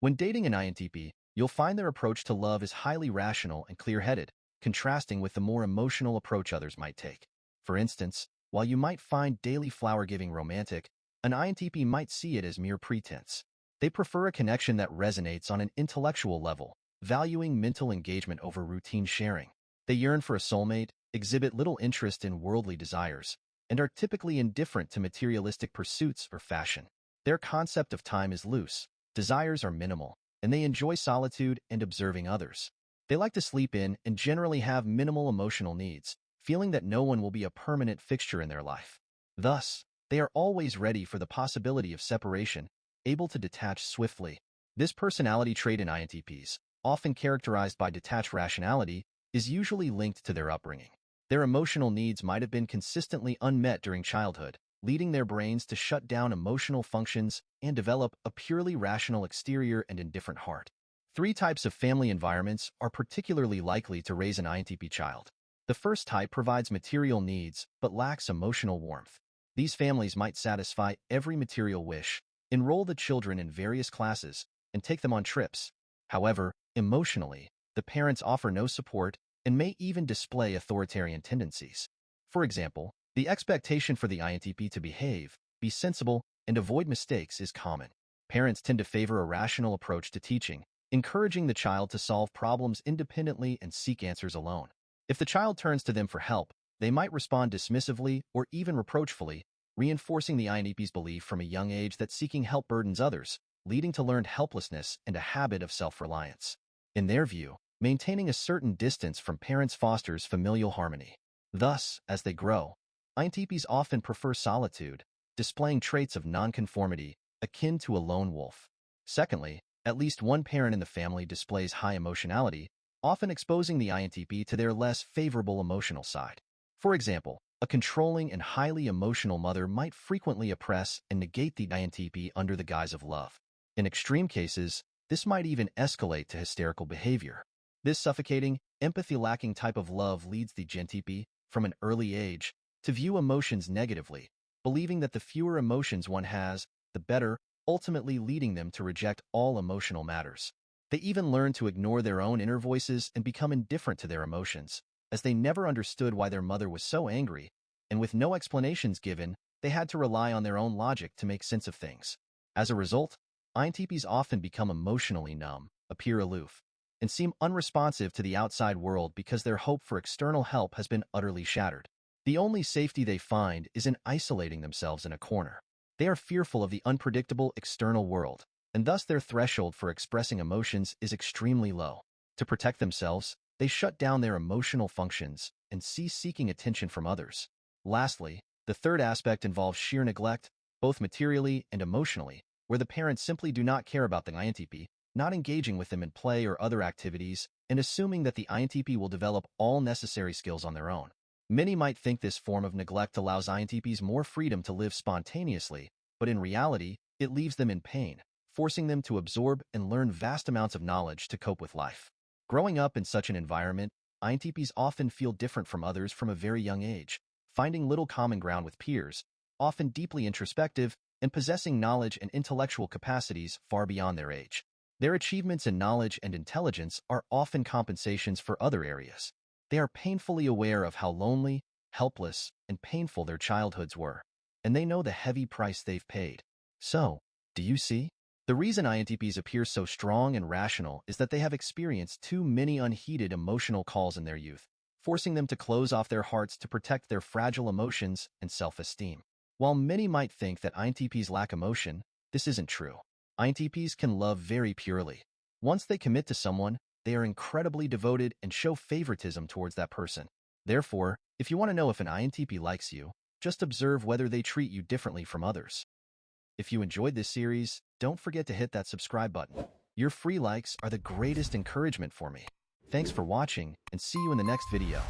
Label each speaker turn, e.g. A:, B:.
A: When dating an INTP, you'll find their approach to love is highly rational and clear-headed, contrasting with the more emotional approach others might take. For instance, while you might find daily flower-giving romantic, an INTP might see it as mere pretense. They prefer a connection that resonates on an intellectual level, valuing mental engagement over routine sharing. They yearn for a soulmate, exhibit little interest in worldly desires, and are typically indifferent to materialistic pursuits or fashion. Their concept of time is loose, desires are minimal, and they enjoy solitude and observing others. They like to sleep in and generally have minimal emotional needs, feeling that no one will be a permanent fixture in their life. Thus, they are always ready for the possibility of separation, able to detach swiftly. This personality trait in INTPs, often characterized by detached rationality, is usually linked to their upbringing. Their emotional needs might have been consistently unmet during childhood, leading their brains to shut down emotional functions and develop a purely rational exterior and indifferent heart. Three types of family environments are particularly likely to raise an INTP child. The first type provides material needs but lacks emotional warmth. These families might satisfy every material wish, enroll the children in various classes, and take them on trips. However, emotionally, the parents offer no support and may even display authoritarian tendencies. For example, the expectation for the INTP to behave, be sensible, and avoid mistakes is common. Parents tend to favor a rational approach to teaching, encouraging the child to solve problems independently and seek answers alone. If the child turns to them for help, they might respond dismissively or even reproachfully, reinforcing the INTP's belief from a young age that seeking help burdens others, leading to learned helplessness and a habit of self-reliance. In their view, maintaining a certain distance from parents fosters familial harmony. Thus, as they grow, INTPs often prefer solitude, displaying traits of nonconformity akin to a lone wolf. Secondly, at least one parent in the family displays high emotionality, often exposing the INTP to their less favorable emotional side. For example, a controlling and highly emotional mother might frequently oppress and negate the INTP under the guise of love. In extreme cases, this might even escalate to hysterical behavior. This suffocating, empathy-lacking type of love leads the INTP, from an early age, to view emotions negatively, believing that the fewer emotions one has, the better, ultimately leading them to reject all emotional matters. They even learn to ignore their own inner voices and become indifferent to their emotions, as they never understood why their mother was so angry, and with no explanations given, they had to rely on their own logic to make sense of things. As a result, INTPs often become emotionally numb, appear aloof, and seem unresponsive to the outside world because their hope for external help has been utterly shattered. The only safety they find is in isolating themselves in a corner. They are fearful of the unpredictable external world, and thus their threshold for expressing emotions is extremely low. To protect themselves, they shut down their emotional functions and cease seeking attention from others. Lastly, the third aspect involves sheer neglect, both materially and emotionally, where the parents simply do not care about the INTP, not engaging with them in play or other activities, and assuming that the INTP will develop all necessary skills on their own. Many might think this form of neglect allows INTPs more freedom to live spontaneously, but in reality, it leaves them in pain, forcing them to absorb and learn vast amounts of knowledge to cope with life. Growing up in such an environment, INTPs often feel different from others from a very young age, finding little common ground with peers, often deeply introspective, and possessing knowledge and intellectual capacities far beyond their age. Their achievements in knowledge and intelligence are often compensations for other areas. They are painfully aware of how lonely, helpless, and painful their childhoods were, and they know the heavy price they've paid. So, do you see? The reason INTPs appear so strong and rational is that they have experienced too many unheeded emotional calls in their youth, forcing them to close off their hearts to protect their fragile emotions and self-esteem. While many might think that INTPs lack emotion, this isn't true. INTPs can love very purely. Once they commit to someone, they are incredibly devoted and show favoritism towards that person. Therefore, if you want to know if an INTP likes you, just observe whether they treat you differently from others. If you enjoyed this series, don't forget to hit that subscribe button. Your free likes are the greatest encouragement for me. Thanks for watching, and see you in the next video.